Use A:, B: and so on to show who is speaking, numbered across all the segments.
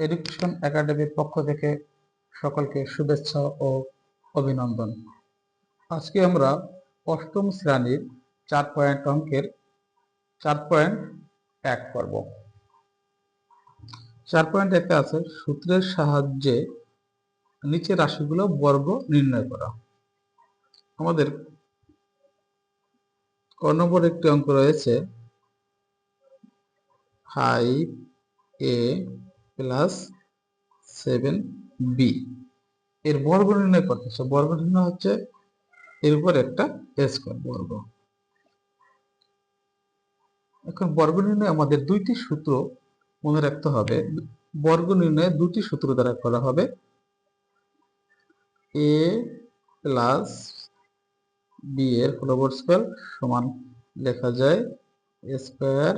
A: Education একাডেমির পক্ষ থেকে সকলকে শুভেচ্ছা ও অভিনন্দন। আজকে আমরা অষ্টম শ্রেণীর 4 পয়েন্ট অঙ্কের 4.1 পড়ব। 4.1 আছে সূত্রের সাহায্যে নিচের রাশিগুলো বর্গ নির্ণয় করা। আমাদের ক নম্বর একটি অঙ্ক রয়েছে 5a প্লাস 7b এর বর্গ নির্ণয় করতেছে। বর্গ নির্ণয় হচ্ছে এর উপর একটা স্কয়ার বর্গ। এখন বর্গ নির্ণয় আমাদের দুইটি সূত্র মনে রাখতে হবে। বর্গ নির্ণয় দুটি সূত্র দ্বারা করা হবে। a প্লাস b এর হোল স্কয়ার সমান লেখা যায় a square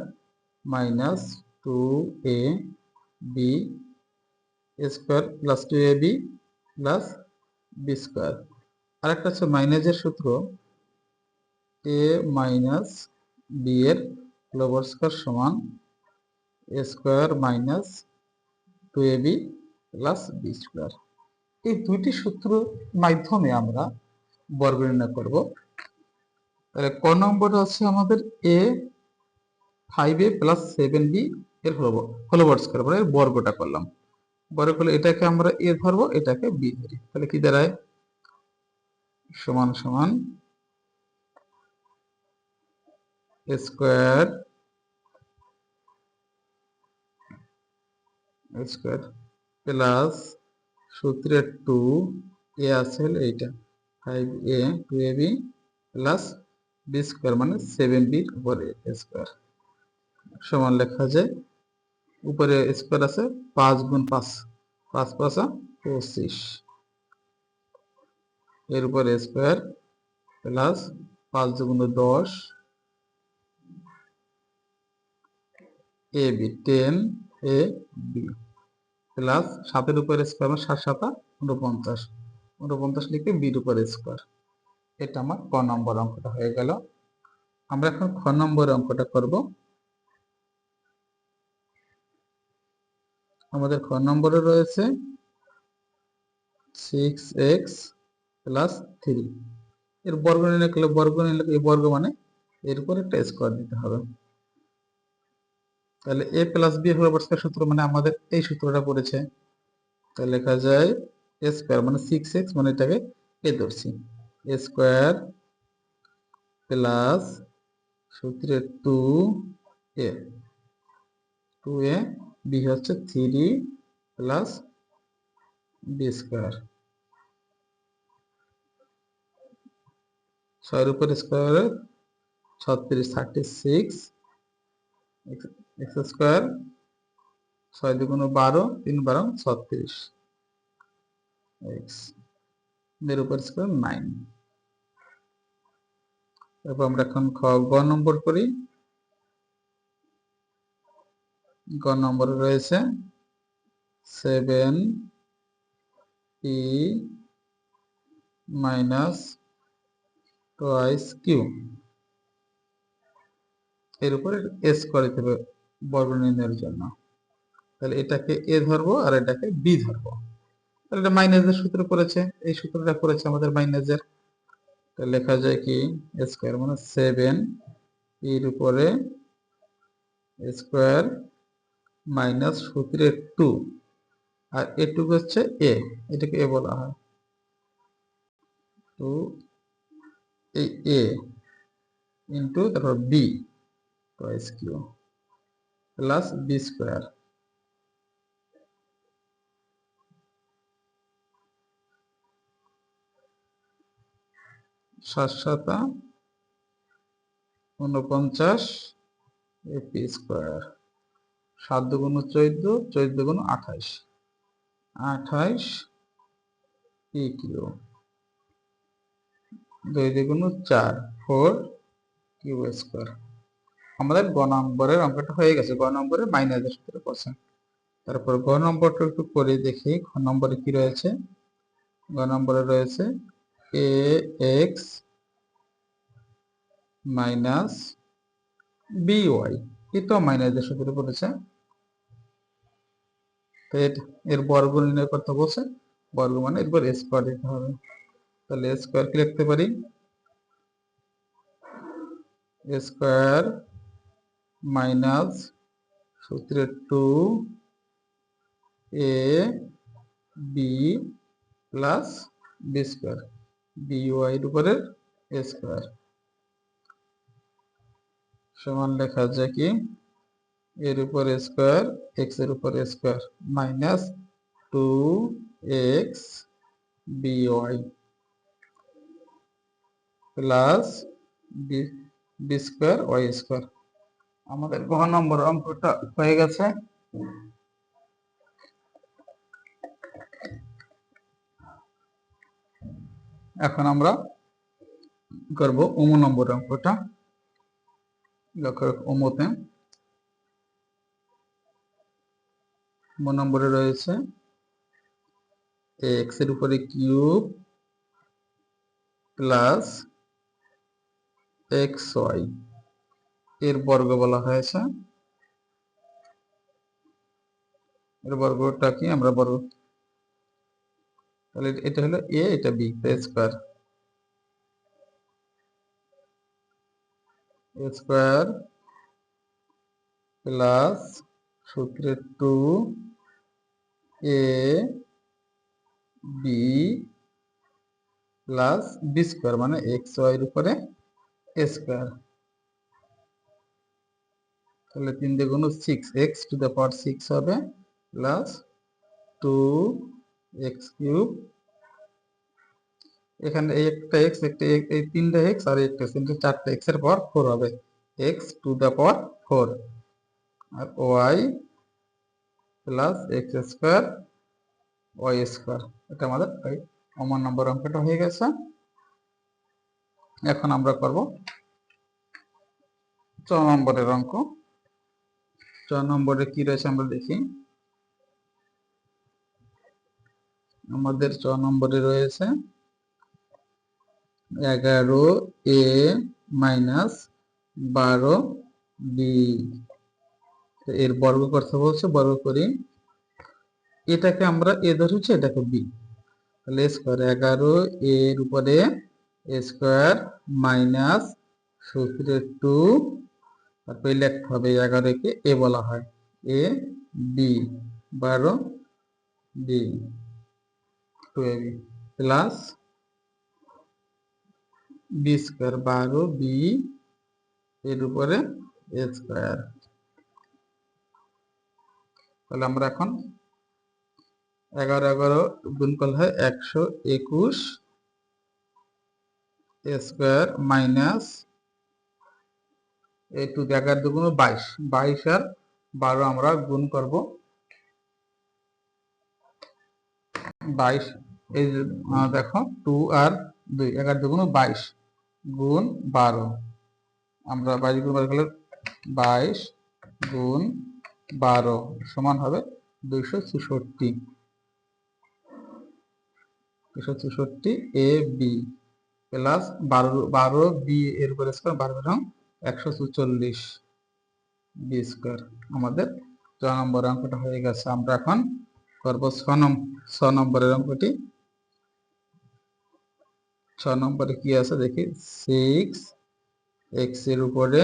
A: minus 2ab square plus 2ab plus b square. আরেকটা হচ্ছে মাইনাসের সূত্র a মাইনাস b এর হোল স্কয়ার সমান a square minus 2ab plus b square. এই দুইটি সূত্র মাধ্যমে আমরা বর্গ নির্ণয় করব। তাহলে ক নম্বরে আছে আমাদের a 5a প্লাস 7b এর হোল স্কয়ার এর বর্গটা করলাম। বর্গ করলে এটাকে আমরা a ধরবো, এটাকে b ধরি। তাহলে কি দাঁড়ায়? সমান সমান স্কয়ার স্কয়ার প্লাস সূত্রের 2a আছে এইটা 5a 2ab plus b square মানে 7b এর উপরে স্কয়ার সমান লেখা যায় উপরে স্কয়ার আছে 5 গুণ 5 5 5 25 এর উপরে স্কয়ার প্লাস 5 দুগুণ 10 ab 10 ab প্লাস 7 এর উপরে স্কয়ার মানে 7 7 49 49 লিখে b এর উপরে স্কয়ার। এটা আমার ক নম্বর অঙ্কটা হয়ে গেল। আমরা এখন খ নম্বর অঙ্কটা করব। আমাদের খ নম্বরে রয়েছে 6x প্লাস 3 এর বর্গ নির্ণয় করলে এই বর্গ মানে এর উপর একটা স্কয়ার দিতে হবে। তাহলে a plus b whole square সূত্র মানে আমাদের এই সূত্রটা পড়েছে। তাহলে লেখা যায় a স্কয়ার মানে 6x মানে এটাকে a ধরছি a স্কয়ার প্লাস সূত্রে 2a 2a b হচ্ছে 3 প্লাস b স্কয়ার 6 এর উপর স্কয়ার 36 36 x স্কয়ার 6 দুগুণ 12 3 12 36 x এর উপর স্কয়ার 9। তারপর আমরা এখন গ নম্বর করি। গ নম্বরে রয়েছে 7e মাইনাস টুয়াইস কিউ এর উপরে স্কয়ার দিতে হবে বর্গ নির্ণয়ের জন্য। তাহলে এটাকে a ধরবো আর এটাকে b ধরবো। তাহলে এটা মাইনাসের সূত্র পড়েছে, এই সূত্রটা পড়েছে আমাদের মাইনাসের। তাহলে লেখা যায় কি স্কয়ার মানে 7 এর উপরে স্কয়ার মাইনাস সূত্রে 2 আর এটুকু হচ্ছে a, এটাকে a বলা হয়। তো এই a ইন্টু তারপর b twice q plus b square 7 7 49 p square 7 দুগুণ 14 14 দুগুণ 28 28 পি কিউ 2 দুগুণ 4 4 কিউ স্কয়ার। আমাদের গ নম্বরের অঙ্কটা হয়ে গেছে। গ নম্বরে মাইনাসের সূত্র করছে। তারপর গ নম্বরটা একটু করে দেখি গ নম্বরে কি রয়েছে। গ নম্বরে রয়েছে এ এক্স মাইনাস বি ওয়াই, এটাও মাইনাসের সূত্রে পড়েছে। তো এর বর্গ নির্ণয় করতে বলছে, বর্গ মানে এরপর স্কোয়ার দিতে হবে। তাহলে স্কোয়ার কি লিখতে পারি, স্কোয়ার মাইনাস সূত্রের 2 a b plus B square, b y এর উপরে স্কোয়ার সমান লেখা যায় কি, এর উপর স্কোয়ার এক্স এর উপর square minus 2x by plus B square y square. আমাদের ঘ নম্বর অঙ্কটা হয়ে গেছে। এখন আমরা করব ওম নম্বর অঙ্কটা। ওমতে নম্বরে রয়েছে এক্স এর উপরে কিউব প্লাস এক্স ওয়াই এর বর্গ বলা হয়েছে। এর বর্গটা কি আমরা বর্গ, তাহলে এটা হলো এ, এটা বি, স্কোয়ার স্কোয়ার প্লাস সূত্রের 2a b plus B square মানে এক্স ওয়াই এর উপরে স্কোয়ার। তাহলে 3 দিয়ে গুণ 6x টু দ্য পাওয়ার 6 হবে প্লাস 2x কিউব, এখানে এই একটা x একটা এই 3টা x আর একটা 4টা x এর পাওয়ার 4 হবে, x টু দ্য পাওয়ার 4 আর y plus x square y square. এটা আমাদের ওমন নম্বর অঙ্কটা হয়ে গেছে। এখন আমরা করব 4 নম্বরের অঙ্ক। 4 নম্বরে কি রয়েছে আমরা দেখি। আমাদের 4 নম্বরে রয়েছে 11a মাইনাস 12b, এর বর্গ করতে বলছে, বর্গ করি। এটাকে আমরা এ ধরেছি, এটাকে বি, তাহলে স্কোয়ার 11 এর উপরে স্কোয়ার মাইনাস সূত্রের 2, তারপরে লিখতে হবে 11 কে এ বলা হয়, A B 12 B 2ab plus B square 12 B এর উপরে স্কোয়ার। তাহলে আমরা এখন 11 গুণ করলে হয় 121 স্কোয়ার মাইনাস এই 2 11 দুগুণ 22, 22 আর 12 আমরা গুণ করব, 22 এই দেখো 2 আর 2 11 দুগুণ 22 গুণ 12, আমরা 22 গুণ 12 করলে 22 গুণ 12 সমান হবে 264 এ বি প্লাস 12 বি এর উপর স্কোয়ার 12 144 বি স্কোয়ার। আমাদের 4 নম্বর অঙ্কটা হয়ে গেছে। আমরা এখন করব 6 নম্বরের অঙ্কটি। 6 নম্বরে কি আছে দেখি, 6x এর উপরে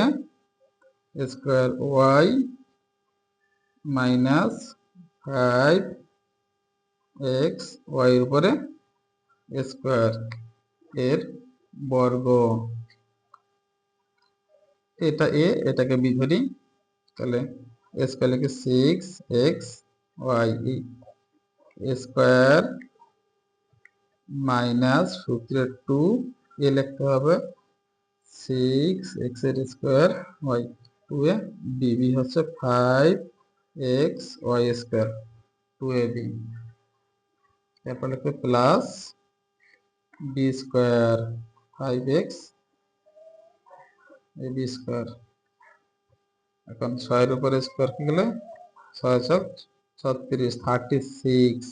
A: square Y minus 5x Y এর উপরে স্কোয়ার এর বর্গ। এটা এ, এটাকে বি ধরি, তাহলে স্কোয়ার লিখে 6x ওয়াই স্কোয়ার মাইনাস সূত্রের 2 এ লিখতে হবে 6x এর square Y 2 A B, B হচ্ছে 5x ওয়াই স্কোয়ার 2ab, তারপর লিখতে plus B square 5x A B square. এখন 6 এর উপরে স্কোয়ার কি গেলে 6 6 36 36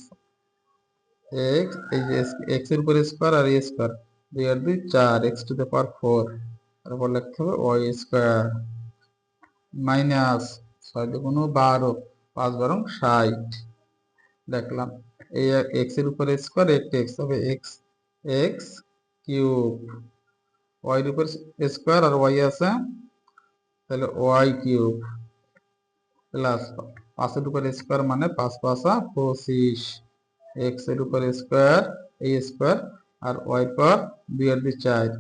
A: x, এই যে x এর উপরে স্কোয়ার আর a স্কোয়ার 2 আর 2 4 x টু দ্য পাওয়ার 4, তারপর লিখতে হবে ওয়াই স্কোয়ার মাইনাস 6 দুগুণ 12 5 12 60 দেখলাম এই এক্স এর উপরে স্কোয়ার একটা এক্স হবে এক্স এক্স কিউব, ওয়াই এর উপর স্কোয়ার আর ওয়াই আছে তাহলে ওয়াই কিউব প্লাস 5 এর উপর স্কোয়ার মানে 5×5 = 25, এক্স এর উপর স্কোয়ার এই স্কোয়ার আর ওয়াই পর 2×4,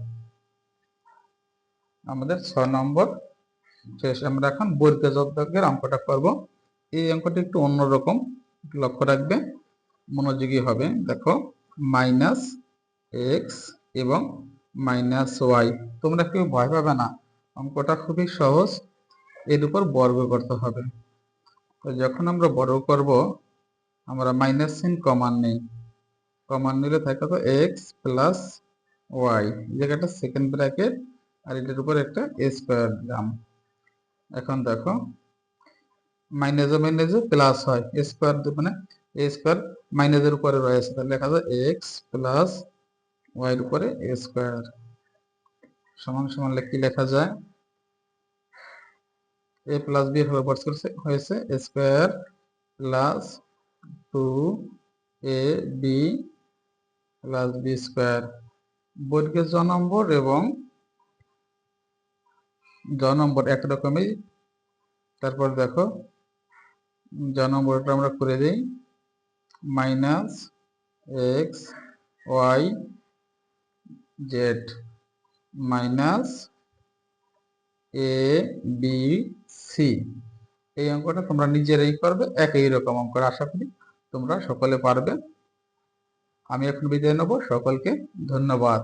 A: আমাদের 6 নম্বর শেষ। আমরা এখন বর্গের অঙ্কটা করব। এই অঙ্কটা একটু অন্যরকম, লক্ষ্য রাখবে, মনোযোগী হবে। দেখো মাইনাস এক্স এবং মাইনাস ওয়াই, তোমরা কেউ ভয় পাবে না, অঙ্কটা খুবই সহজ। এর উপর বর্গ করতে হবে। তো যখন আমরা বর্গ করব আমরা মাইনাস চিহ্ন কমান নেই, কমান নিলে থাকে তো এক্স প্লাস ওয়াই, এই জায়গাটা সেকেন্ড ব্র্যাকেট আর এটার উপর একটা স্কোয়ার দিলাম। এখন দেখো মাইনাসে মাইনাসে প্লাস হয়, স্কোয়ার মানে এ স্কোয়ার মাইনাসের উপরে রয়েছে, তাহলে লেখা যায় এক্স প্লাস ওয়াই এর উপরে স্কোয়ার সমান সমান কি লেখা যায়, এ প্লাস বি হয়েছে square plus 2ab plus B square. বর্গের জ নম্বর এবং জ নম্বর একরকমই। তারপর দেখো জ নম্বরটা আমরা করে দিই, minus X Y Z minus A B C. এই অঙ্কটা তোমরা নিজেরাই করবে, একই রকম অঙ্ক, আশা করি তোমরা সকলে পারবে। আমি এখন বিদায় নেব, সকলকে ধন্যবাদ।